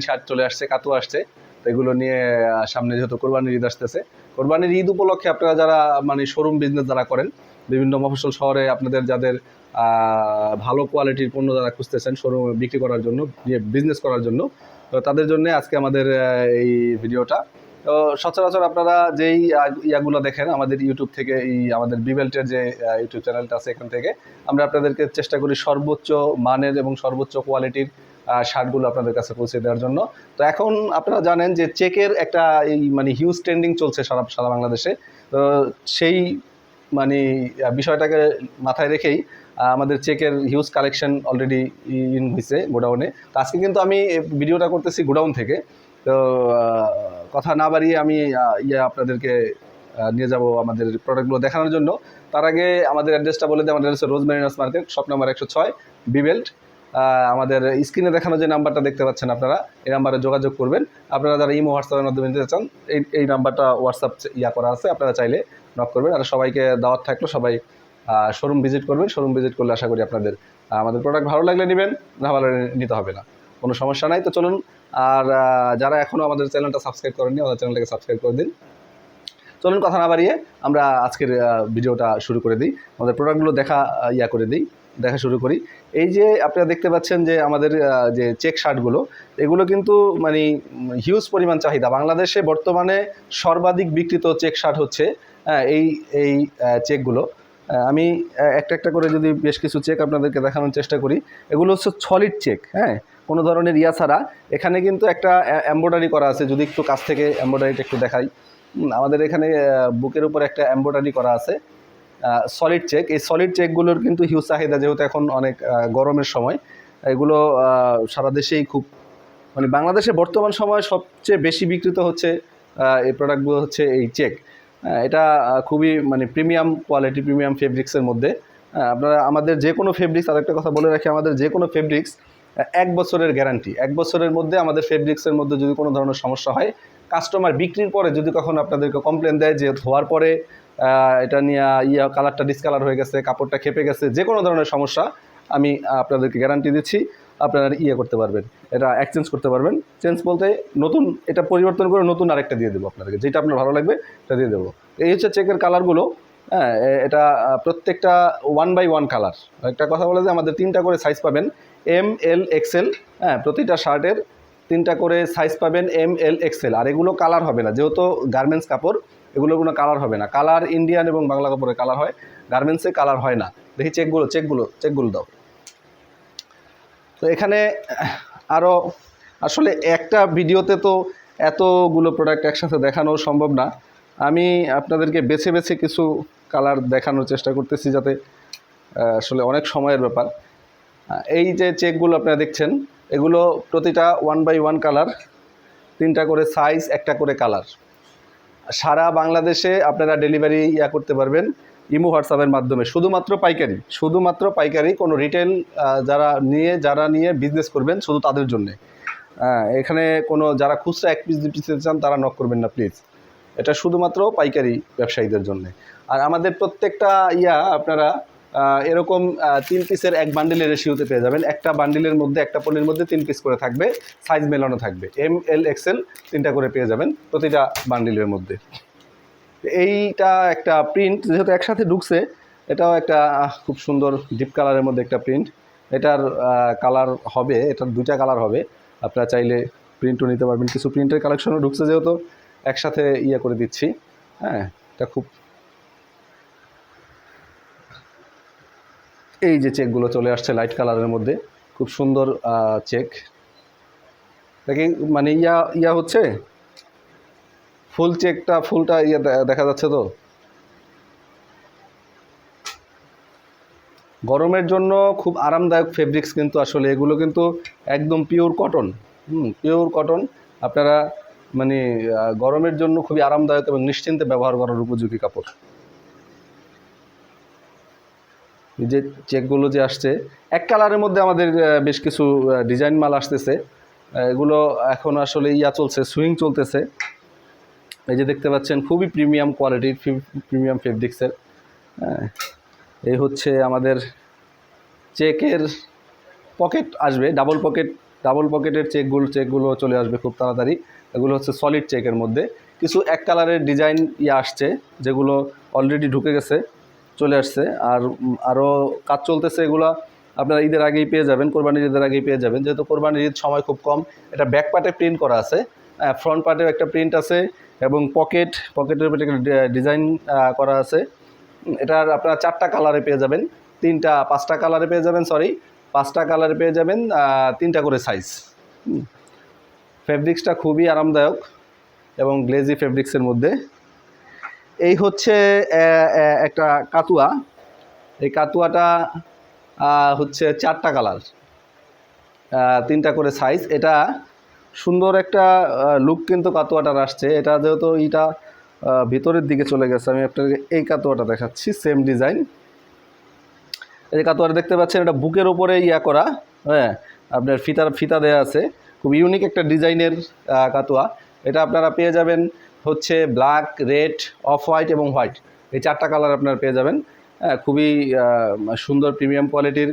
Shirt চলে আসছে, কাতু আসছে। তো এগুলো নিয়ে সামনে যেহেতু কোরবানির ঈদ আসতেছে, কোরবানির ঈদ উপলক্ষে আপনারা যারা মানে শোরুম বিজনেস যারা করেন, বিভিন্ন মফস্বল শহরে আপনাদের যাদের ভালো কোয়ালিটির পণ্য যারা খুঁজতেছেন শোরুম বিক্রি করার জন্য, বিজনেস করার জন্য, তো তাদের জন্য আজকে আমাদের এই ভিডিওটা। তো সচরাচর আপনারা যেই ইয়াগুলো দেখেন আমাদের ইউটিউব থেকে, এই আমাদের বিবেল্টের যে ইউটিউব চ্যানেলটা আছে, এখান থেকে আমরা আপনাদেরকে চেষ্টা করি সর্বোচ্চ মানের এবং সর্বোচ্চ কোয়ালিটির শার্টগুলো আপনাদের কাছে পৌঁছে দেওয়ার জন্য। তো এখন আপনারা জানেন যে চেকের একটা এই মানে হিউজ ট্রেন্ডিং চলছে সারা বাংলাদেশে। তো সেই মানে বিষয়টাকে মাথায় রেখেই আমাদের চেকের হিউজ কালেকশন অলরেডি ইন হয়েছে গোডাউনে। তো আজকে কিন্তু আমি ভিডিওটা করতেছি গোডাউন থেকে। তো কথা না বাড়িয়ে আমি আপনাদেরকে নিয়ে যাব আমাদের প্রোডাক্টগুলো দেখানোর জন্য। তার আগে আমাদের অ্যাড্রেসটা বলে দিই। আমাদের হচ্ছে রোজ মেরিনাস মার্কেট, শপ নাম্বার 106, বিবেল্ট। আমাদের স্ক্রিনে দেখানো যে নাম্বারটা দেখতে পাচ্ছেন আপনারা, এই নাম্বারে যোগাযোগ করবেন। আপনারা যারা ইমো হোয়াটসঅ্যাপের মাধ্যমে নিতে চান, এই নাম্বারটা হোয়াটসঅ্যাপ করা আছে, আপনারা চাইলে নক করবেন। আর সবাইকে দাওয়াত থাকলো, সবাই শোরুম ভিজিট করবেন। শোরুম ভিজিট করলে আশা করি আপনাদের আমাদের প্রোডাক্ট ভালো লাগলে নেবেন, না ভালো নিতে হবে না, কোনো সমস্যা নাই। তো চলুন, আর যারা এখনও আমাদের চ্যানেলটা সাবস্ক্রাইব করেননি, আমাদের চ্যানেলটাকে সাবস্ক্রাইব করে দিন। চলুন কথা না বাড়িয়ে আমরা আজকের ভিডিওটা শুরু করে দিই, আমাদের প্রোডাক্টগুলো দেখা শুরু করি। এই যে আপনারা দেখতে পাচ্ছেন যে আমাদের যে চেক শার্টগুলো, এগুলো কিন্তু মানে হিউজ পরিমাণ চাহিদা। বাংলাদেশে বর্তমানে সর্বাধিক বিক্রিত চেক শার্ট হচ্ছে এই এই চেকগুলো। আমি একটা করে যদি বেশ কিছু চেক আপনাদেরকে দেখানোর চেষ্টা করি। এগুলো হচ্ছে সলিড চেক, হ্যাঁ, কোনো ধরনের ইয়া ছাড়া। এখানে কিন্তু একটা এমব্রয়ডারি করা আছে, যদি একটু কাছ থেকে এমব্রয়ডারিটা একটু দেখাই। আমাদের এখানে বুকের উপর একটা এমব্রয়ডারি করা আছে, সলিড চেক। এই সলিড চেকগুলোর কিন্তু হিউজ চাহিদা, যেহেতু এখন অনেক গরমের সময়। এগুলো সারা দেশেই খুব মানে বাংলাদেশে বর্তমান সময়ে সবচেয়ে বেশি বিক্রিত হচ্ছে এই প্রোডাক্টগুলো হচ্ছে এই চেক। এটা খুবই মানে প্রিমিয়াম কোয়ালিটি, প্রিমিয়াম ফেব্রিক্সের মধ্যে। আপনারা আমাদের যে কোনো ফেব্রিক্স, আর একটা কথা বলে রাখি, আমাদের যে কোনো ফেব্রিক্স 1 বছরের গ্যারান্টি। 1 বছরের মধ্যে আমাদের ফেব্রিক্সের মধ্যে যদি কোনো ধরনের সমস্যা হয়, কাস্টমার বিক্রির পরে যদি কখনো আপনাদেরকে কমপ্লেন দেয় যে ধোয়ার পরে এটা নিয়ে কালারটা ডিসকালার হয়ে গেছে, কাপড়টা খেপে গেছে, যে কোনো ধরনের সমস্যা আমি আপনাদেরকে গ্যারান্টি দিচ্ছি, আপনারা করতে পারবেন, এটা এক্সচেঞ্জ করতে পারবেন। চেঞ্জ বলতে নতুন এটা পরিবর্তন করে নতুন আরেকটা দিয়ে দেবো আপনাদেরকে, যেটা আপনার ভালো লাগবে সেটা দিয়ে দেবো। এই হচ্ছে চেকের কালারগুলো। হ্যাঁ, এটা প্রত্যেকটা 1 বাই 1 কালার। একটা কথা বলে যে আমাদের 3টা করে সাইজ পাবেন, ML XL। হ্যাঁ, প্রতিটা শার্টের 3টা করে সাইজ পাবেন, ML XL। আর এগুলো কালার হবে না, যেহেতু গার্মেন্টস কাপড়, এগুলো কোনো কালার হবে না। কালার ইন্ডিয়ান এবং বাংলা কাপড়ে কালার হয়, গার্মেন্টসে কালার হয় না। দেখি চেকগুলো দাও। তো এখানে আরও আসলে একটা ভিডিওতে তো এতগুলো প্রোডাক্ট একসাথে দেখানো সম্ভব না। আমি আপনাদেরকে বেছে বেছে কিছু কালার দেখানোর চেষ্টা করতেছি, যাতে আসলে অনেক সময়ের ব্যাপার। এই যে চেকগুলো আপনারা দেখছেন, এগুলো প্রতিটা 1 বাই 1 কালার, 3টা করে সাইজ, একটা করে কালার। সারা বাংলাদেশে আপনারা ডেলিভারি করতে পারবেন ইমো হোয়াটসঅ্যাপের মাধ্যমে, শুধুমাত্র পাইকারি। কোনো রিটেল যারা নিয়ে বিজনেস করবেন শুধু তাদের জন্যে। এখানে কোনো যারা খুচরা 1 পিস 2 পিস চান তারা নক করবেন না প্লিজ, এটা শুধুমাত্র পাইকারি ব্যবসায়ীদের জন্য। আর আমাদের প্রত্যেকটা আপনারা এরকম 3 পিসের 1 বান্ডিলের রেশিওতে পেয়ে যাবেন। একটা বান্ডিলের মধ্যে, একটা পলির মধ্যে 3 পিস করে থাকবে, সাইজ মেলানো থাকবে, ML XL 3টা করে পেয়ে যাবেন প্রতিটা বান্ডিলের মধ্যে। এইটা একটা প্রিন্ট যেহেতু একসাথে ঢুকছে, এটাও একটা খুব সুন্দর ডিপ কালারের মধ্যে একটা প্রিন্ট। এটার কালার হবে, এটার 2টা কালার হবে। আপনারা চাইলে প্রিন্টও নিতে পারবেন। কিছু প্রিন্টের কালেকশনও ঢুকছে, যেহেতু একসাথে করে দিচ্ছি। হ্যাঁ, এটা খুব, এই যে চেকগুলো চলে আসছে লাইট কালারের মধ্যে, খুব সুন্দর চেক। দেখি মানে হচ্ছে ফুল চেকটা, ফুলটা দেখা যাচ্ছে। তো গরমের জন্য খুব আরামদায়ক ফেব্রিক্স, কিন্তু আসলে এগুলো কিন্তু একদম পিওর কটন। Pure cotton. আপনারা মানে গরমের জন্য খুবই আরামদায়ক এবং নিশ্চিন্তে ব্যবহার করার উপযোগী কাপড়। এই যে চেকগুলো যে আসছে, 1 কালারের মধ্যে আমাদের বেশ কিছু ডিজাইন মাল আসতেছে। এগুলো এখন আসলে চলছে, সুইং চলতেছে। এই যে দেখতে পাচ্ছেন, খুবই প্রিমিয়াম কোয়ালিটির, প্রিমিয়াম ফেব্রিক্সের। এই হচ্ছে আমাদের চেকের পকেট আসবে, ডাবল পকেট ডাবল পকেটের চেকগুলো চলে আসবে খুব তাড়াতাড়ি। এগুলো হচ্ছে সলিড চেকের মধ্যে। কিছু এক কালারের ডিজাইন আসছে, যেগুলো অলরেডি ঢুকে গেছে, চলে আসছে। আর আরও কাজ চলতেছে, এগুলো আপনারা ঈদের আগেই পেয়ে যাবেন, কোরবানির ঈদের আগেই পেয়ে যাবেন, যেহেতু কোরবানির ঈদ সময় খুব কম। এটা ব্যাক পার্টে প্রিন্ট করা আছে, ফ্রন্ট পার্টেও একটা প্রিন্ট আছে, এবং পকেটের উপরে ডিজাইন করা আছে। এটার আপনারা 4টা কালারে পেয়ে যাবেন, 5টা কালারে পেয়ে যাবেন, 5টা কালারে পেয়ে যাবেন, 3টা করে সাইজ। ফেব্রিক্সটা খুবই আরামদায়ক এবং গ্লেজি ফেব্রিক্সের মধ্যে। এই হচ্ছে একটা কাতুয়া। এই কাতুয়াটা হচ্ছে 4টা কালার, 3টা করে সাইজ। এটা সুন্দর একটা লুক কিন্তু কাতুয়াটার আসছে। এটা যেহেতু ভিতরের দিকে চলে গেছে, আমি আপনাকে এই কাতুয়াটা দেখাচ্ছি, সেম ডিজাইন। এই কাতুয়াটা দেখতে পাচ্ছেন, এটা বুকের ওপরে করা, হ্যাঁ, আপনার ফিতা দেওয়া আছে। খুব ইউনিক একটা ডিজাইনের কাতুয়া। এটা আপনারা পেয়ে যাবেন হচ্ছে ব্ল্যাক, রেড, অফ হোয়াইট এবং হোয়াইট, এই 4টা কালার আপনারা পেয়ে যাবেন। খুবই সুন্দর প্রিমিয়াম কোয়ালিটির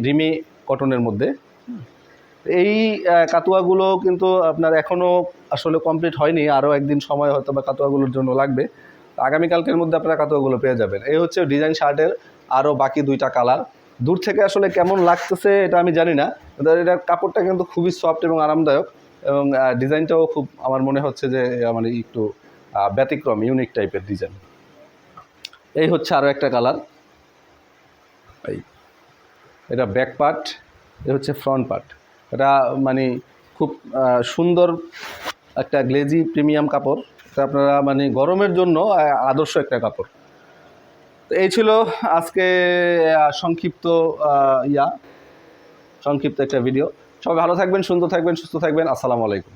রিমি কটনের মধ্যে। এই কাতুয়াগুলো কিন্তু আপনার এখনও আসলে কমপ্লিট হয়নি, আরও একদিন সময় হয়তো বা কাতুয়াগুলোর জন্য লাগবে। আগামীকালকের মধ্যে আপনারা কাতুয়াগুলো পেয়ে যাবেন। এই হচ্ছে ডিজাইন শার্টের আরও বাকি 2টা কালার। দূর থেকে আসলে কেমন লাগতেছে এটা আমি জানি না, এটার কাপড়টা কিন্তু খুবই সফট এবং আরামদায়ক, এবং ডিজাইনটাও খুব, আমার মনে হচ্ছে যে মানে একটু ব্যতিক্রম, ইউনিক টাইপের ডিজাইন। এই হচ্ছে আরও একটা কালার। এটা ব্যাক পার্ট, এ হচ্ছে ফ্রন্ট পার্ট। এটা মানে খুব সুন্দর একটা গ্লেজি প্রিমিয়াম কাপড়। এটা আপনারা মানে গরমের জন্য আদর্শ একটা কাপড়। তো এই ছিল আজকে সংক্ষিপ্ত একটা ভিডিও। সবাই ভালো থাকবেন, সুন্দর থাকবেন, সুস্থ থাকবেন। আসসালামু আলাইকুম।